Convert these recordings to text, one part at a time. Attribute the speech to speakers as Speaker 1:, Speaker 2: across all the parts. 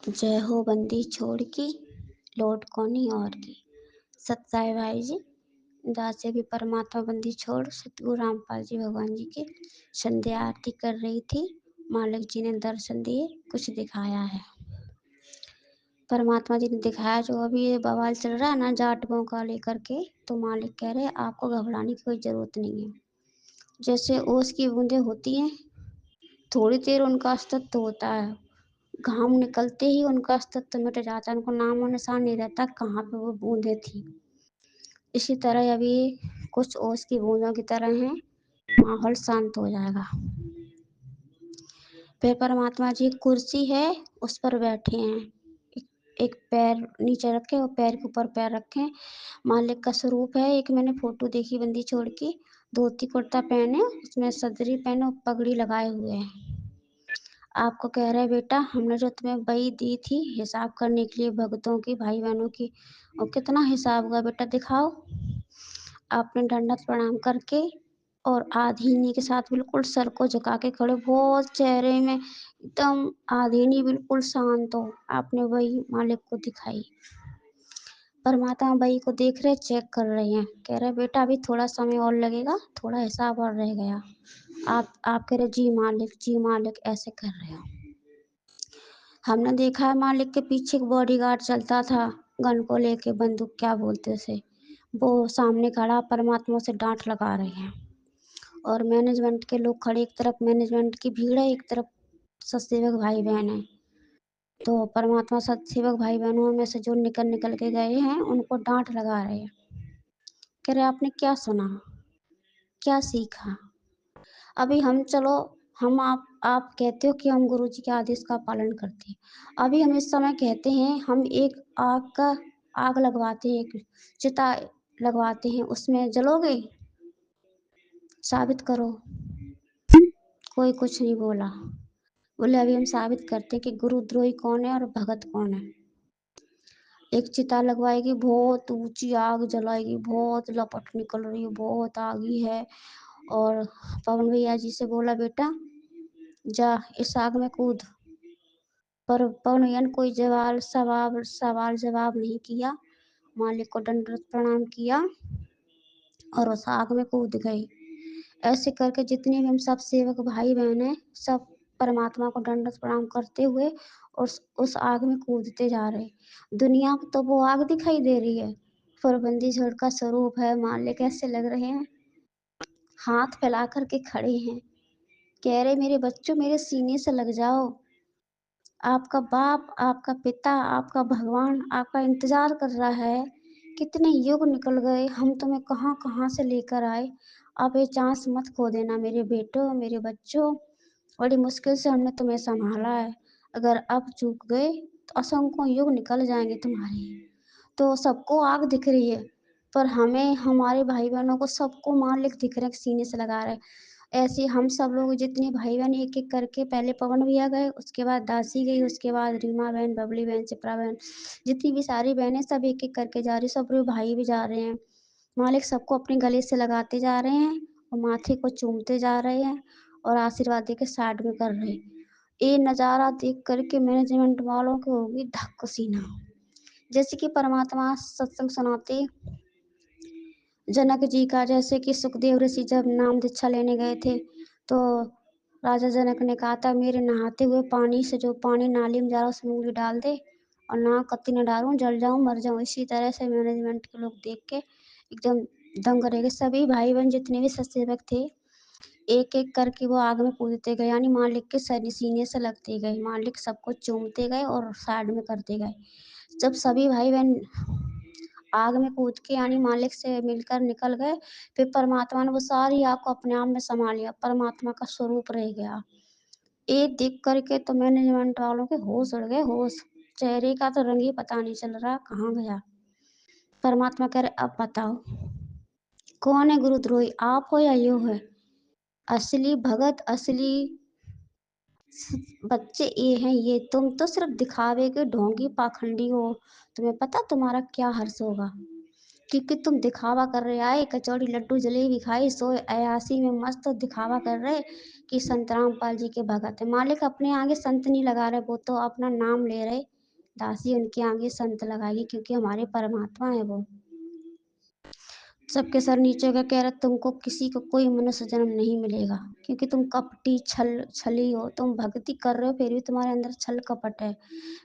Speaker 1: जय हो बंदी छोड़ की, लौट कोनी और की। सत्साई भाई जी, दासे भी परमात्मा बंदी छोड़ सतगुरु रामपाल जी भगवान जी की संध्या आरती कर रही थी। मालिक जी ने दर्शन दिए, कुछ दिखाया है। परमात्मा जी ने दिखाया जो अभी ये बवाल चल रहा है ना जाटवों का लेकर के, तो मालिक कह रहे आपको घबराने की कोई जरूरत नहीं है। जैसे ओस की बूंदें होती हैं, थोड़ी देर उनका अस्तित्व होता है, घाम निकलते ही उनका अस्तित्व मिट जाता है, उनको नाम और निशान नहीं रहता कहाँ पे वो बूंदे थी। इसी तरह अभी कुछ ओस की बूंदों की तरह हैं, माहौल शांत हो जाएगा। फिर परमात्मा जी कुर्सी है, उस पर बैठे हैं। एक पैर नीचे रखे और पैर के ऊपर पैर रखे। मालिक का स्वरूप है। एक मैंने फोटो देखी बंदी छोड़ की, धोती कुर्ता पहने, उसमें सदरी पहने और पगड़ी लगाए हुए हैं। आपको कह रहे बेटा हमने जो तुम्हें बही दी थी हिसाब करने के लिए भक्तों की भाई बहनों की, और कितना हिसाब हुआ बेटा दिखाओ। आपने दंडवत प्रणाम करके और आधीनी के साथ बिल्कुल सर को झुका के खड़े, बहुत चेहरे में एकदम आधीनी बिल्कुल शांत हो, आपने वही मालिक को दिखाई। परमात्मा बही को देख रहे, चेक कर रहे हैं, कह रहे बेटा अभी थोड़ा समय और लगेगा, थोड़ा हिसाब और रह गया। आप कह रहे जी मालिक ऐसे कर रहे हो। हमने देखा है मालिक के पीछे एक बॉडीगार्ड चलता था, गन को लेके, बंदूक क्या बोलते उसे, वो सामने खड़ा परमात्मा से डांट लगा रहे हैं। और मैनेजमेंट के लोग खड़े, एक तरफ मैनेजमेंट की भीड़ है, एक तरफ सत्सेवक भाई बहन है। तो परमात्मा सत्सेवक भाई बहनों में से जो निकल निकल के गए हैं उनको डांट लगा रहे हैं। कह रहे आपने क्या सुना, क्या सीखा। अभी हम चलो, हम आप कहते हो कि हम गुरु जी के आदेश का पालन करते हैं। अभी हम इस समय कहते हैं हम एक आग लगवाते हैं, एक चिता लगवाते हैं, उसमें जलोगे, साबित करो। कोई कुछ नहीं बोला। बोले अभी हम साबित करते हैं कि गुरुद्रोही कौन है और भगत कौन है। एक चिता लगवाएगी, बहुत ऊंची आग जलाएगी, बहुत लपट निकल रही है, बहुत आगी है। और पवन भैया जी से बोला बेटा जा इस आग में कूद। पर पवन भैया ने कोई सवाल जवाब नहीं किया, मालिक को दंडवत प्रणाम किया और उस आग में कूद गए। ऐसे करके जितने भी हम सब सेवक भाई बहन हैं, सब परमात्मा को दंडवत प्रणाम करते हुए उस आग में कूदते जा रहे। दुनिया को तो वो आग दिखाई दे रही है, पर बंदी छोड़ का स्वरूप है मालिक ऐसे लग रहे हैं, हाथ फैला करके खड़े हैं, कह रहे मेरे बच्चों मेरे सीने से लग जाओ। आपका बाप, आपका पिता, आपका भगवान आपका इंतजार कर रहा है। कितने युग निकल गए, हम तुम्हें कहाँ कहाँ से लेकर आए। आप ये चांस मत खो देना मेरे बेटो, मेरे बच्चों। बड़ी मुश्किल से हमने तुम्हें संभाला है, अगर अब चूक गए तो असंख्यों युग निकल जाएंगे तुम्हारे। तो सबको आग दिख रही है, पर हमें हमारे भाई बहनों को सबको मालिक दिख रहे, सीने से लगा रहे। ऐसे हम सब लोग जितने भाई बहन एक एक करके, पहले पवन भैया गए, उसके बाद दासी गई, उसके बाद रीमा बहन, बबली बहन, चित्रा बहन, जितनी भी सारी बहनें सब एक एक करके जा रही, सब लोग भाई भी जा रहे हैं। मालिक सबको अपने गले से लगाते जा रहे हैं और माथे को चूमते जा रहे हैं और आशीर्वाद दे के साइड में कर रहे हैं। ये नज़ारा देख करके मैनेजमेंट वालों को होगी धक्का सीना। जैसे कि परमात्मा सत्संग सुनाते जनक जी का, जैसे कि सुखदेव ऋषि जब नाम दीक्षा लेने गए थे, तो राजा जनक ने कहा था मेरे नहाते हुए पानी से, जो पानी नाली में जा रहा उसमें उंगली डाल दे और ना कत्ती न डालूं, जल जाऊं मर जाऊं। इसी तरह से मैनेजमेंट के लोग देख के एकदम दंग रह गए। सभी भाई बहन जितने भी सत्सेवक थे एक एक करके वो आग में कूदते गए, यानी मालिक के सीने से लगते गए, मालिक सबको चूमते गए और साइड में करते गए। जब सभी भाई बहन आग में कूद के यानी मालिक से मिलकर निकल गए, फिर परमात्मा ने वो सारी आग को अपने आप में समा लिया, परमात्मा का स्वरूप रह गया। ये देख करके तो मैनेजमेंट वालों के होश उड़ गए, होश। चेहरे का तो रंग ही पता नहीं चल रहा कहाँ गया। परमात्मा कह रहे अब बताओ कौन है गुरुद्रोही, आप हो या यो है। असली भगत, असली बच्चे ये हैं, ये तुम तो सिर्फ दिखावे के ढोंगी पाखंडी हो। तुम्हें पता तुम्हारा क्या हर्ष होगा। क्योंकि तुम दिखावा कर रहे आए, कचौड़ी लड्डू जलेबी खाई, सो अयासी में मस्त दिखावा कर रहे कि संत रामपाल जी के भगत है। मालिक अपने आगे संत नहीं लगा रहे, वो तो अपना नाम ले रहे। दासी उनके आगे संत लगाएगी, क्योंकि हमारे परमात्मा है वो। सबके सर नीचे का कह रहा, तुमको किसी को कोई मनुष्य जन्म नहीं मिलेगा, क्योंकि तुम कपटी छली हो। तुम भक्ति कर रहे हो, फिर भी तुम्हारे अंदर छल कपट है।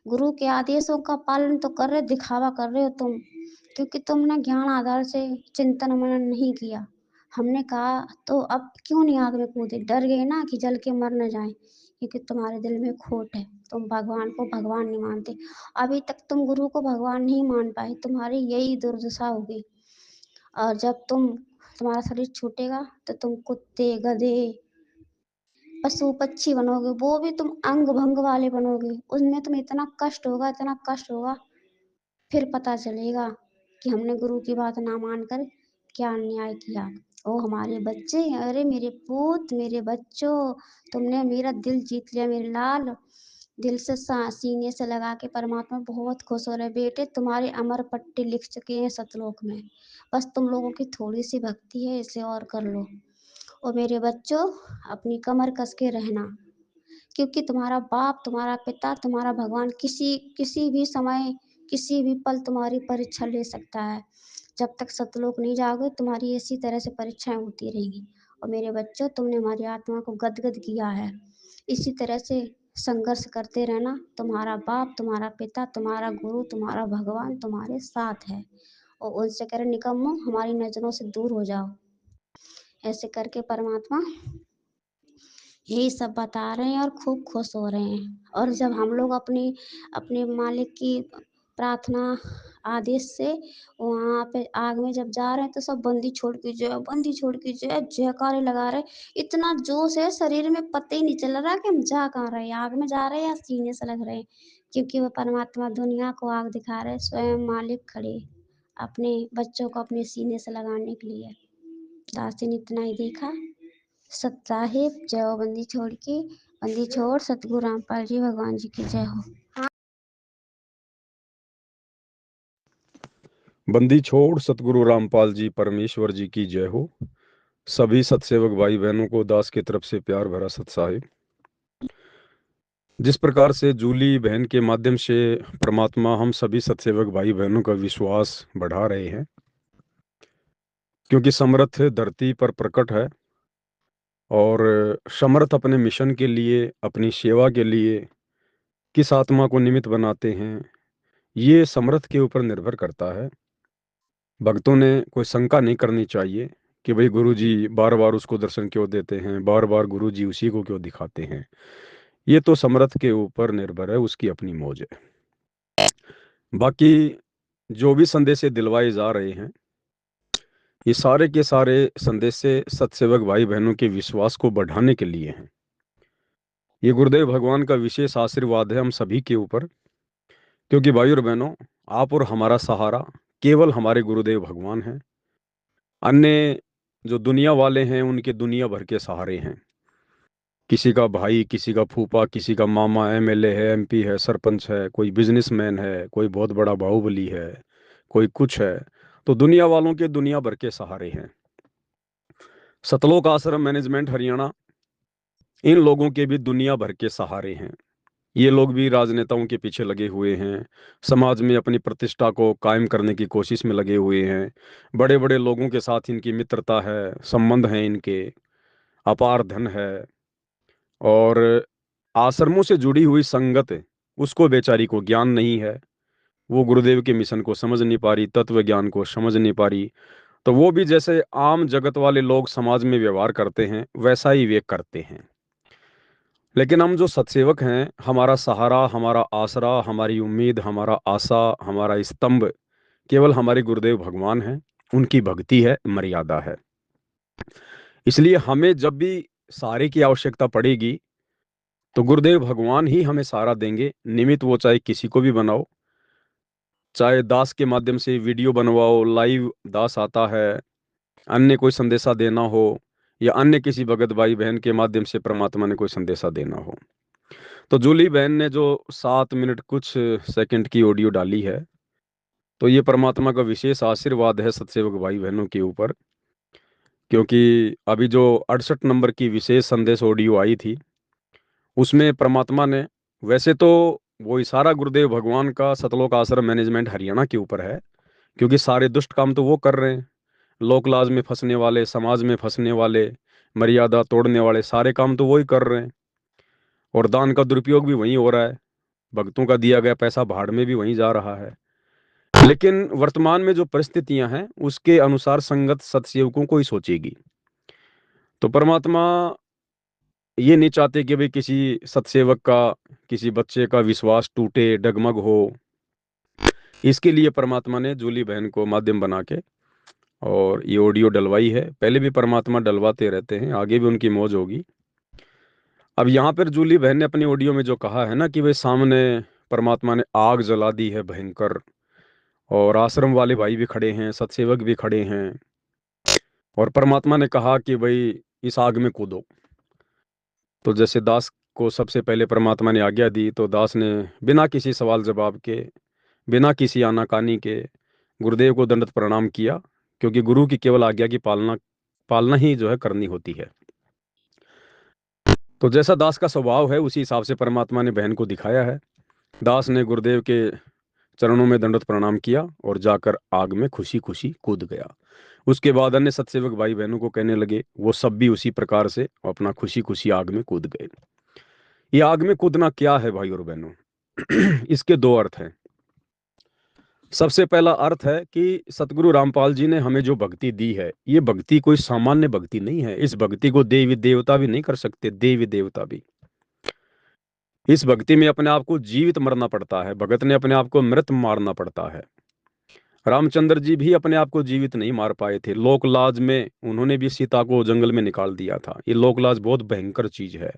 Speaker 1: गुरु के आदेशों का पालन तो कर रहे, दिखावा कर रहे हो तुम, क्योंकि तुमने ज्ञान आधार से चिंतन मनन नहीं किया। हमने कहा तो अब क्यों नहीं आग में कूदे? डर गए ना कि जल के मर न जाए, क्योंकि तुम्हारे दिल में खोट है, तुम भगवान को भगवान नहीं मानते। अभी तक तुम गुरु को भगवान नहीं मान पाए, तुम्हारी यही दुर्दशा होगी। और जब तुम्हारा शरीर छूटेगा तो तुम कुत्ते, गधे, पशु पक्षी बनोगे, वो भी तुम अंग भंग वाले बनोगे। उसमें तुम्हें इतना कष्ट होगा, इतना कष्ट होगा, फिर पता चलेगा कि हमने गुरु की बात ना मानकर क्या अन्याय किया। ओ हमारे बच्चे, अरे मेरे पूत, मेरे बच्चों, तुमने मेरा दिल जीत लिया मेरे लाल। दिल से सीने से लगा के परमात्मा बहुत खुश हो रहे। बेटे तुम्हारे अमर पट्टे लिख चुके हैं सतलोक में, बस तुम लोगों की थोड़ी सी भक्ति है, इसे और कर लो। और मेरे बच्चों, अपनी कमर कस के रहना, क्योंकि तुम्हारा बाप, तुम्हारा पिता, तुम्हारा भगवान किसी किसी भी समय, किसी भी पल तुम्हारी परीक्षा ले सकता है। जब तक सतलोक नहीं जाओगे, तुम्हारी इसी तरह से परीक्षाएं होती रहेंगी। और मेरे बच्चों, तुमने हमारी आत्मा को गदगद किया है, इसी तरह से संघर्ष करते रहना। तुम्हारा बाप, तुम्हारा पिता, तुम्हारा गुरु, तुम्हारा भगवान तुम्हारे साथ है। और उनसे कह रहे, निकम्मो हमारी नजरों से दूर हो जाओ। ऐसे करके परमात्मा यही सब बता रहे हैं और खूब खुश हो रहे हैं। और जब हम लोग अपनी अपने मालिक की प्रार्थना आदेश से वहाँ पे आग में जब जा रहे हैं, तो सब बंदी छोड़ के जय, बंदी छोड़ के जय, जयकारे लगा रहे। इतना जोश है शरीर में, पता ही नहीं चल रहा कि हम जा कहाँ रहे हैं, आग में जा रहे हैं या सीने से लग रहे हैं। क्योंकि वो परमात्मा दुनिया को आग दिखा रहे, स्वयं मालिक खड़े अपने बच्चों को अपने सीने से लगाने के लिए। दासी ने इतना ही देखा। सत साहिब जय हो। बंदी छोड़ की, बंदी छोड़, सतगुरु रामपाल जी भगवान जी की जय हो।
Speaker 2: बंदी छोड़ सतगुरु रामपाल जी परमेश्वर जी की जय हो। सभी सतसेवक भाई बहनों को दास की तरफ से प्यार भरा सत साहिब। जिस प्रकार से जूली बहन के माध्यम से परमात्मा हम सभी सतसेवक भाई बहनों का विश्वास बढ़ा रहे हैं, क्योंकि समर्थ धरती पर प्रकट है और समर्थ अपने मिशन के लिए, अपनी सेवा के लिए किस आत्मा को निमित्त बनाते हैं, ये समर्थ के ऊपर निर्भर करता है। भक्तों ने कोई शंका नहीं करनी चाहिए कि भाई गुरुजी बार बार उसको दर्शन क्यों देते हैं, बार बार गुरुजी उसी को क्यों दिखाते हैं। ये तो समर्थ के ऊपर निर्भर है, उसकी अपनी मौज है। बाकी जो भी संदेशे दिलवाए जा रहे हैं, ये सारे के सारे संदेशे सतसेवक भाई बहनों के विश्वास को बढ़ाने के लिए हैं। ये गुरुदेव भगवान का विशेष आशीर्वाद है हम सभी के ऊपर, क्योंकि भाई और बहनों, आप और हमारा सहारा केवल हमारे गुरुदेव भगवान हैं। अन्य जो दुनिया वाले हैं, उनके दुनिया भर के सहारे हैं। किसी का भाई, किसी का फूफा, किसी का मामा एमएलए है, एमपी है, सरपंच है, कोई बिजनेसमैन है, कोई बहुत बड़ा बाहुबली है, कोई कुछ है। तो दुनिया वालों के दुनिया भर के सहारे हैं। सतलोक आश्रम मैनेजमेंट हरियाणा इन लोगों के भी दुनिया भर के सहारे हैं। ये लोग भी राजनेताओं के पीछे लगे हुए हैं, समाज में अपनी प्रतिष्ठा को कायम करने की कोशिश में लगे हुए हैं। बड़े बड़े लोगों के साथ इनकी मित्रता है, संबंध हैं इनके, अपार धन है। और आश्रमों से जुड़ी हुई संगत, उसको बेचारी को ज्ञान नहीं है, वो गुरुदेव के मिशन को समझ नहीं पा रही, तत्व ज्ञान को समझ नहीं पा रही। तो वो भी जैसे आम जगत वाले लोग समाज में व्यवहार करते हैं, वैसा ही वे करते हैं। लेकिन हम जो सतसेवक हैं, हमारा सहारा, हमारा आसरा, हमारी उम्मीद, हमारा आशा, हमारा स्तंभ केवल हमारे गुरुदेव भगवान हैं। उनकी भक्ति है, मर्यादा है। इसलिए हमें जब भी सहारे की आवश्यकता पड़ेगी, तो गुरुदेव भगवान ही हमें सहारा देंगे। निमित्त वो चाहे किसी को भी बनाओ, चाहे दास के माध्यम से वीडियो बनवाओ, लाइव दास आता है, अन्य कोई संदेशा देना हो, या अन्य किसी भगत भाई बहन के माध्यम से परमात्मा ने कोई संदेशा देना हो। तो जूली बहन ने जो 7 मिनट कुछ सेकंड की ऑडियो डाली है, तो ये परमात्मा का विशेष आशीर्वाद है सत्सेवक भाई बहनों के ऊपर, क्योंकि अभी जो 68 नंबर की विशेष संदेश ऑडियो आई थी, उसमें परमात्मा ने, वैसे तो वो इशारा गुरुदेव भगवान का सतलोक आश्रम मैनेजमेंट हरियाणा के ऊपर है, क्योंकि सारे दुष्ट काम तो वो कर रहे हैं। लोक लाज में फंसने वाले, समाज में फंसने वाले, मर्यादा तोड़ने वाले सारे काम तो वही कर रहे हैं। और दान का दुरुपयोग भी वही हो रहा है, भक्तों का दिया गया पैसा भाड़ में भी वहीं जा रहा है। लेकिन वर्तमान में जो परिस्थितियां हैं उसके अनुसार संगत सत्सेवकों को ही सोचेगी। तो परमात्मा ये नहीं चाहते कि भाई किसी सत्सेवक का, किसी बच्चे का विश्वास टूटे, डगमग हो। इसके लिए परमात्मा ने जूली बहन को माध्यम बना के और ये ऑडियो डलवाई है। पहले भी परमात्मा डलवाते रहते हैं, आगे भी उनकी मौज होगी। अब यहाँ पर जूली बहन ने अपनी ऑडियो में जो कहा है ना कि भाई सामने परमात्मा ने आग जला दी है भयंकर, और आश्रम वाले भाई भी खड़े हैं, सत्सेवक भी खड़े हैं, और परमात्मा ने कहा कि भाई इस आग में कूदो। तो जैसे दास को सबसे पहले परमात्मा ने आज्ञा दी, तो दास ने बिना किसी सवाल जवाब के, बिना किसी आनाकानी के गुरुदेव को दंडवत प्रणाम किया, क्योंकि गुरु की केवल आज्ञा की पालना पालना ही जो है करनी होती है। तो जैसा दास का स्वभाव है उसी हिसाब से परमात्मा ने बहन को दिखाया है। दास ने गुरुदेव के चरणों में दंडवत प्रणाम किया और जाकर आग में खुशी खुशी कूद गया। उसके बाद अन्य सत्सेवक भाई बहनों को कहने लगे, वो सब भी उसी प्रकार से अपना खुशी खुशी आग में कूद गए। ये आग में कूदना क्या है भाई और बहनों? इसके दो अर्थ हैं। सबसे पहला अर्थ है कि सतगुरु रामपाल जी ने हमें जो भक्ति दी है, ये भक्ति कोई सामान्य भक्ति नहीं है। इस भक्ति को देवी देवता भी नहीं कर सकते, देवी देवता भी। इस भक्ति में अपने आप को जीवित मरना पड़ता है, भगत ने अपने आप को मृत मारना पड़ता है। रामचंद्र जी भी अपने आप को जीवित नहीं मार पाए थे, लोक लाज में उन्होंने भी सीता को जंगल में निकाल दिया था। ये लोक लाज बहुत भयंकर चीज है,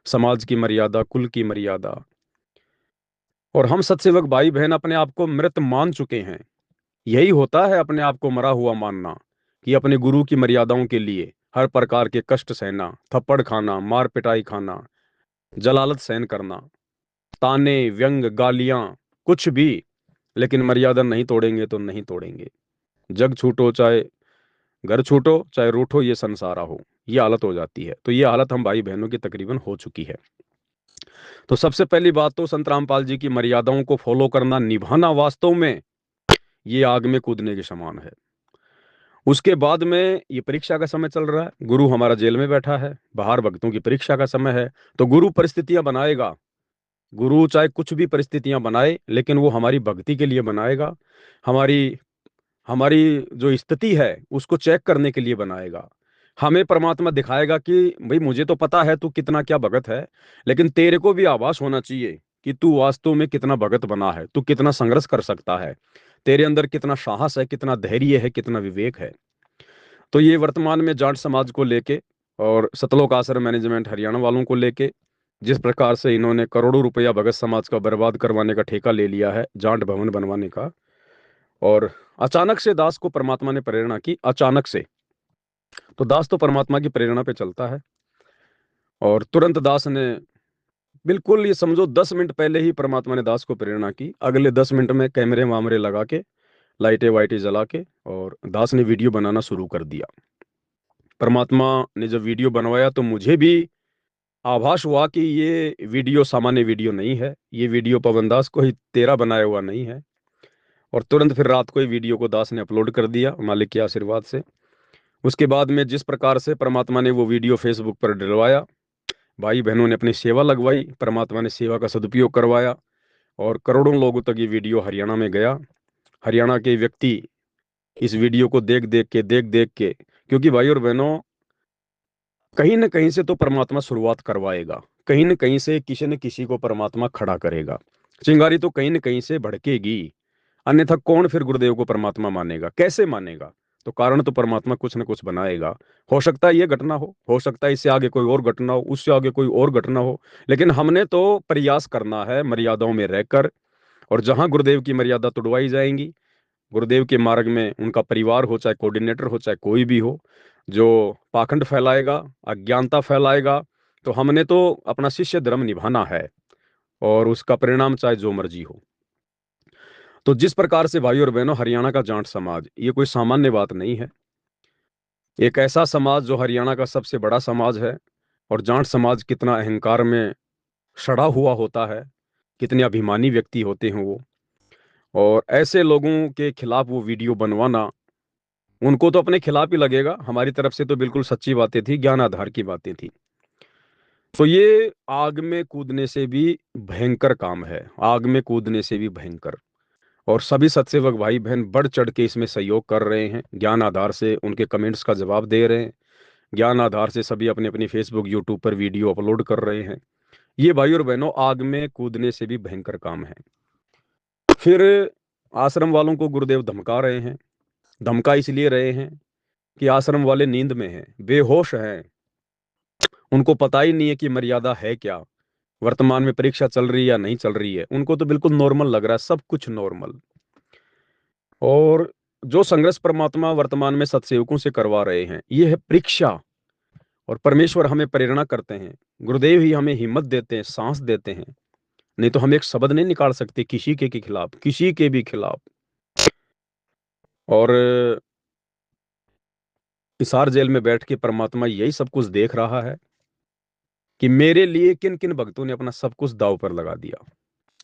Speaker 2: समाज की मर्यादा, कुल की मर्यादा। और हम सत्सेवक भाई बहन अपने आप को मृत मान चुके हैं। यही होता है अपने आप को मरा हुआ मानना, कि अपने गुरु की मर्यादाओं के लिए हर प्रकार के कष्ट सहना, थप्पड़ खाना, मार पिटाई खाना, जलालत सहन करना, ताने, व्यंग, गालियां, कुछ भी, लेकिन मर्यादा नहीं तोड़ेंगे तो नहीं तोड़ेंगे। जग छूटो चाहे घर छूटो, चाहे रूठो ये संसारा हो, ये हालत हो जाती है। तो ये हालत हम भाई बहनों की तकरीबन हो चुकी है। तो सबसे पहली बात तो संत रामपाल जी की मर्यादाओं को फॉलो करना, निभाना, वास्तव में ये आग में कूदने के समान है। उसके बाद में ये परीक्षा का समय चल रहा है, गुरु हमारा जेल में बैठा है, बाहर भक्तों की परीक्षा का समय है। तो गुरु परिस्थितियां बनाएगा, गुरु चाहे कुछ भी परिस्थितियां बनाए, लेकिन वो हमारी भक्ति के लिए बनाएगा, हमारी हमारी जो स्थिति है उसको चेक करने के लिए बनाएगा। हमें परमात्मा दिखाएगा कि भाई मुझे तो पता है तू कितना क्या भगत है, लेकिन तेरे को भी आभास होना चाहिए कि तू वास्तव में कितना भगत बना है, तू कितना संघर्ष कर सकता है, तेरे अंदर कितना साहस है, कितना धैर्य है, कितना विवेक है। तो ये वर्तमान में जाट समाज को लेके और सतलोक आश्रम मैनेजमेंट हरियाणा वालों को लेके जिस प्रकार से इन्होंने करोड़ों रुपया भगत समाज का बर्बाद करवाने का ठेका ले लिया है, जाट भवन बनवाने का। और अचानक से दास को परमात्मा ने प्रेरणा की, अचानक से। तो दास तो परमात्मा की प्रेरणा पे चलता है, और तुरंत दास ने, बिल्कुल ये समझो 10 मिनट पहले ही परमात्मा ने दास को प्रेरणा की, अगले 10 मिनट में कैमरे वामरे लगा के, लाइटें वाइटें जला के, और दास ने वीडियो बनाना शुरू कर दिया। परमात्मा ने जब वीडियो बनवाया तो मुझे भी आभास हुआ कि ये वीडियो सामान्य वीडियो नहीं है, ये वीडियो पवन दास को ही तेरा बनाया हुआ नहीं है। और तुरंत फिर रात को ही वीडियो को दास ने अपलोड कर दिया मालिक के आशीर्वाद से। उसके बाद में जिस प्रकार से परमात्मा ने वो वीडियो फेसबुक पर डलवाया, भाई बहनों ने अपनी सेवा लगवाई, परमात्मा ने सेवा का सदुपयोग करवाया, और करोड़ों लोगों तक ये वीडियो हरियाणा में गया। हरियाणा के व्यक्ति इस वीडियो को देख देख के, क्योंकि भाई और बहनों, कहीं न कहीं से तो परमात्मा शुरुआत करवाएगा, कहीं न कहीं से किसी न किसी को परमात्मा खड़ा करेगा। चिंगारी तो कहीं न कहीं से भड़केगी, अन्यथा कौन फिर गुरुदेव को परमात्मा मानेगा, कैसे मानेगा? तो कारण तो परमात्मा कुछ न कुछ बनाएगा। हो सकता है ये घटना हो सकता है इससे आगे कोई और घटना हो, उससे आगे कोई और घटना हो, लेकिन हमने तो प्रयास करना है मर्यादाओं में रहकर। और जहां गुरुदेव की मर्यादा तोड़वाई जाएंगी, गुरुदेव के मार्ग में उनका परिवार हो, चाहे कोऑर्डिनेटर हो, चाहे कोई भी हो, जो पाखंड फैलाएगा, अज्ञानता फैलाएगा, तो हमने तो अपना शिष्य धर्म निभाना है, और उसका परिणाम चाहे जो मर्जी हो। तो जिस प्रकार से भाई और बहनों हरियाणा का जाट समाज, ये कोई सामान्य बात नहीं है। एक ऐसा समाज जो हरियाणा का सबसे बड़ा समाज है। और जाट समाज कितना अहंकार में सड़ा हुआ होता है, कितने अभिमानी व्यक्ति होते हैं वो। और ऐसे लोगों के खिलाफ वो वीडियो बनवाना, उनको तो अपने खिलाफ ही लगेगा। हमारी तरफ से तो बिल्कुल सच्ची बातें थी, ज्ञान आधार की बातें थी। तो ये आग में कूदने से भी भयंकर काम है, आग में कूदने से भी भयंकर। और सभी सत्सेवक भाई बहन बढ़ चढ़ के इसमें सहयोग कर रहे हैं, ज्ञान आधार से उनके कमेंट्स का जवाब दे रहे हैं। ज्ञान आधार से सभी अपने अपनी फेसबुक यूट्यूब पर वीडियो अपलोड कर रहे हैं। ये भाई और बहनों आग में कूदने से भी भयंकर काम है। फिर आश्रम वालों को गुरुदेव धमका रहे हैं। धमका इसलिए रहे हैं कि आश्रम वाले नींद में हैं, बेहोश हैं। उनको पता ही नहीं है कि मर्यादा है क्या, वर्तमान में परीक्षा चल रही है या नहीं चल रही है। उनको तो बिल्कुल नॉर्मल लग रहा है, सब कुछ नॉर्मल। और जो संघर्ष परमात्मा वर्तमान में सत्सेवकों से करवा रहे हैं, ये है परीक्षा। और परमेश्वर हमें प्रेरणा करते हैं, गुरुदेव ही हमें हिम्मत देते हैं, सांस देते हैं। नहीं तो हम एक शब्द नहीं निकाल सकते किसी के खिलाफ, किसी के भी खिलाफ। और हिसार जेल में बैठ के परमात्मा यही सब कुछ देख रहा है कि मेरे लिए किन किन भक्तों ने अपना सब कुछ दांव पर लगा दिया।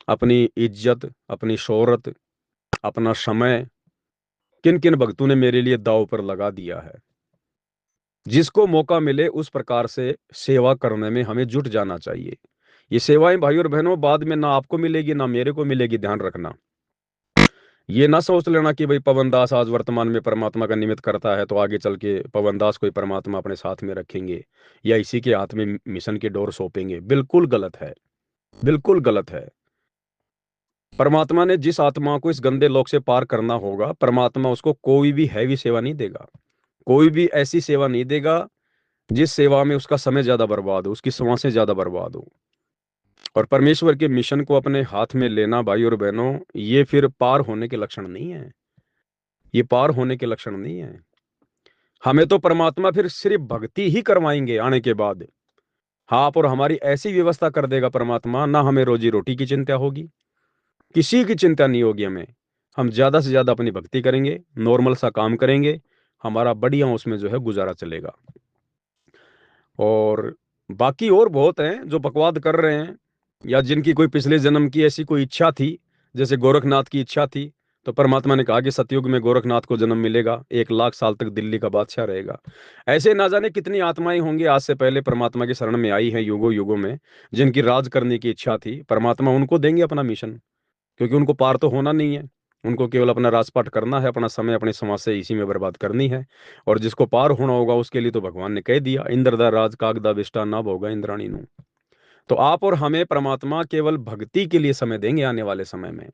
Speaker 2: अपनी इज्जत, अपनी शोहरत, अपना समय, किन किन भक्तों ने मेरे लिए दांव पर लगा दिया है। जिसको मौका मिले उस प्रकार से सेवा करने में हमें जुट जाना चाहिए। ये सेवाएं भाई और बहनों बाद में ना आपको मिलेगी ना मेरे को मिलेगी, ध्यान रखना। ये ना सोच लेना कि भाई पवन दास आज वर्तमान में परमात्मा का निमित्त करता है तो आगे चल के पवन दास को ही परमात्मा अपने साथ में रखेंगे या इसी के हाथ में मिशन की डोर सौंपेंगे। बिल्कुल गलत है, बिल्कुल गलत है। परमात्मा ने जिस आत्मा को इस गंदे लोक से पार करना होगा, परमात्मा उसको कोई भी हैवी सेवा नहीं देगा, कोई भी ऐसी सेवा नहीं देगा जिस सेवा में उसका समय ज्यादा बर्बाद हो, उसकी सांसें ज्यादा बर्बाद हो। और परमेश्वर के मिशन को अपने हाथ में लेना भाई और बहनों, ये फिर पार होने के लक्षण नहीं है, ये पार होने के लक्षण नहीं है। हमें तो परमात्मा फिर सिर्फ भक्ति ही करवाएंगे आने के बाद। हाँ, और हमारी ऐसी व्यवस्था कर देगा परमात्मा, ना हमें रोजी रोटी की चिंता होगी, किसी की चिंता नहीं होगी हमें। हम ज्यादा से ज्यादा अपनी भक्ति करेंगे, नॉर्मल सा काम करेंगे, हमारा बढ़िया उसमें जो है गुजारा चलेगा। और बाकी और बहुत हैं जो बकवाद कर रहे हैं, या जिनकी कोई पिछले जन्म की ऐसी कोई इच्छा थी, जैसे गोरखनाथ की इच्छा थी, तो परमात्मा ने कहा कि सतयुग में गोरखनाथ को जन्म मिलेगा, 1 लाख साल तक दिल्ली का बादशाह रहेगा। ऐसे ना जाने कितनी आत्माएं होंगी आज से पहले परमात्मा की शरण में आई हैं युगों युगों में, जिनकी राज करने की इच्छा थी। परमात्मा उनको देंगे अपना मिशन, क्योंकि उनको पार तो होना नहीं है। उनको केवल अपना राजपाट करना है, अपना समय अपने समाज से इसी में बर्बाद करनी है। और जिसको पार होना होगा उसके लिए तो भगवान ने कह दिया, इंद्र दा राज कागदा विष्टा ना भोगा इंद्राणी नू। तो आप और हमें परमात्मा केवल भक्ति के लिए समय देंगे आने वाले समय में।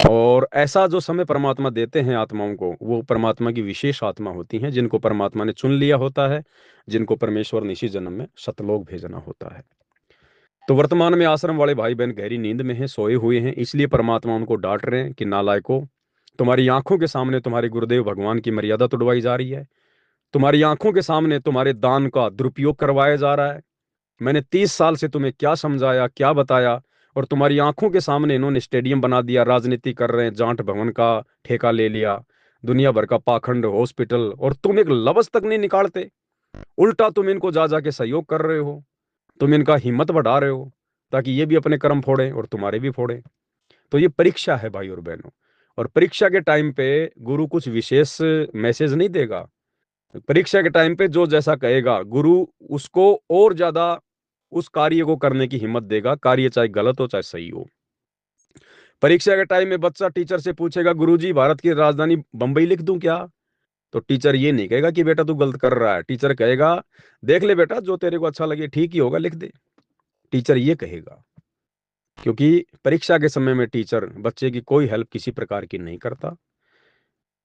Speaker 2: और ऐसा जो समय परमात्मा देते हैं आत्माओं को, वो परमात्मा की विशेष आत्मा होती हैं, जिनको परमात्मा ने चुन लिया होता है, जिनको परमेश्वर ने इसी जन्म में सतलोक भेजना होता है। तो वर्तमान में आश्रम वाले भाई बहन गहरी नींद में हैं, सोए हुए हैं, इसलिए परमात्मा उनको डांट रहे हैं कि नालायकों, तुम्हारी आंखों के सामने तुम्हारे गुरुदेव भगवान की मर्यादा तोड़वाई जा रही है। तुम्हारी आंखों के सामने तुम्हारे दान का दुरुपयोग करवाया जा रहा है। मैंने 30 साल से तुम्हें क्या समझाया, क्या बताया, और तुम्हारी आंखों के सामने इन्होंने स्टेडियम बना दिया, राजनीति कर रहे हैं, जाट भवन का ठेका ले लिया, दुनिया भर का पाखंड, हॉस्पिटल, और तुम एक लफ्ज तक नहीं निकालते। उल्टा तुम इनको जा जाके सहयोग कर रहे हो, तुम इनका हिम्मत बढ़ा रहे हो, ताकि ये भी अपने कर्म फोड़ें और तुम्हारे भी फोड़ें। तो ये परीक्षा है भाई और बहनों। और परीक्षा के टाइम पे गुरु कुछ विशेष मैसेज नहीं देगा। परीक्षा के टाइम पे जो जैसा कहेगा गुरु, उसको और ज्यादा उस कार्य को करने की हिम्मत देगा, कार्य चाहे गलत हो चाहे सही हो। परीक्षा के टाइम में बच्चा टीचर से पूछेगा, गुरुजी भारत की राजधानी बंबई लिख दूं क्या? तो टीचर ये नहीं कहेगा कि बेटा तू गलत कर रहा है, टीचर कहेगा देख ले बेटा, जो तेरे को अच्छा लगे ठीक ही होगा, लिख दे। टीचर ये कहेगा, क्योंकि परीक्षा के समय में टीचर बच्चे की कोई हेल्प किसी प्रकार की नहीं करता।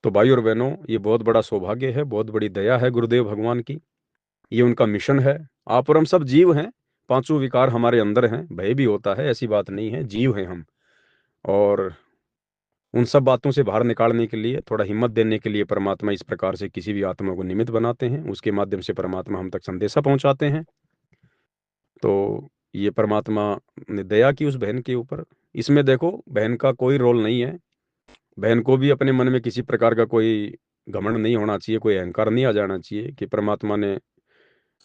Speaker 2: तो भाई और बहनों, ये बहुत बड़ा सौभाग्य है, बहुत बड़ी दया है गुरुदेव भगवान की। ये उनका मिशन है। आप और हम सब जीव हैं, पांचों विकार हमारे अंदर हैं, भय भी होता है, ऐसी बात नहीं है, जीव हैं हम। और उन सब बातों से बाहर निकालने के लिए, थोड़ा हिम्मत देने के लिए परमात्मा इस प्रकार से किसी भी आत्मा को निमित्त बनाते हैं, उसके माध्यम से परमात्मा हम तक संदेशा पहुंचाते हैं। तो ये परमात्मा ने दया की उस बहन के ऊपर। इसमें देखो, बहन का कोई रोल नहीं है, बहन को भी अपने मन में किसी प्रकार का कोई घमंड नहीं होना चाहिए, कोई अहंकार नहीं आ जाना चाहिए कि परमात्मा ने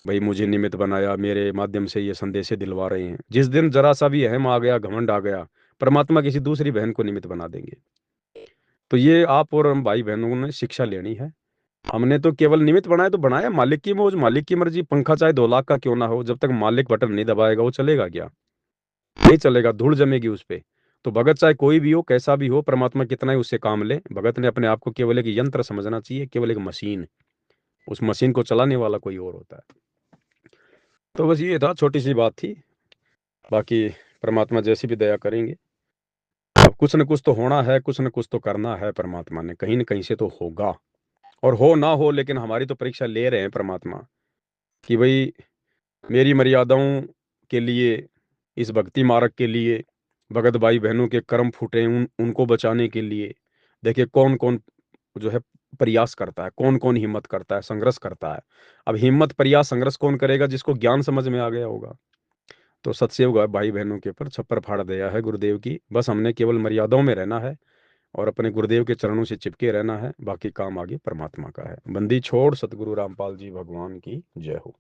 Speaker 2: भाई मुझे निमित्त बनाया, मेरे माध्यम से ये संदेशे दिलवा रहे हैं। जिस दिन जरा सा भी अहम आ गया, घमंड आ गया, परमात्मा किसी दूसरी बहन को निमित्त बना देंगे। तो ये आप और हम भाई बहनों ने शिक्षा लेनी है। हमने तो केवल निमित्त बनाया तो बनाया, मालिक की मौज, मालिक की मर्जी। पंखा चाहे 2 लाख का क्यों ना हो, जब तक मालिक बटन नहीं दबाएगा वो चलेगा क्या? नहीं चलेगा, धूल जमेगी उस पे। तो भगत चाहे कोई भी हो, कैसा भी हो, परमात्मा कितना ही उससे काम ले, भगत ने अपने आप को केवल एक यंत्र समझना चाहिए, केवल एक मशीन। उस मशीन को चलाने वाला कोई और होता है। तो बस ये था, छोटी सी बात थी। बाकी परमात्मा जैसी भी दया करेंगे। अब कुछ न कुछ तो होना है, कुछ न कुछ तो करना है, परमात्मा ने कहीं न कहीं से तो होगा। और हो ना हो, लेकिन हमारी तो परीक्षा ले रहे हैं परमात्मा कि भाई मेरी मर्यादाओं के लिए, इस भक्ति मार्ग के लिए, भगत भाई बहनों के कर्म फूटे उनको बचाने के लिए देखिए कौन कौन जो है प्रयास करता है, कौन कौन हिम्मत करता है, संघर्ष करता है। अब हिम्मत प्रयास संघर्ष कौन करेगा? जिसको ज्ञान समझ में आ गया होगा। तो सतसेव भाई बहनों के ऊपर छप्पर फाड़ दया है गुरुदेव की। बस हमने केवल मर्यादाओं में रहना है और अपने गुरुदेव के चरणों से चिपके रहना है, बाकी काम आगे परमात्मा का है। बंदी छोड़, सतगुरु रामपाल जी भगवान की जय हो।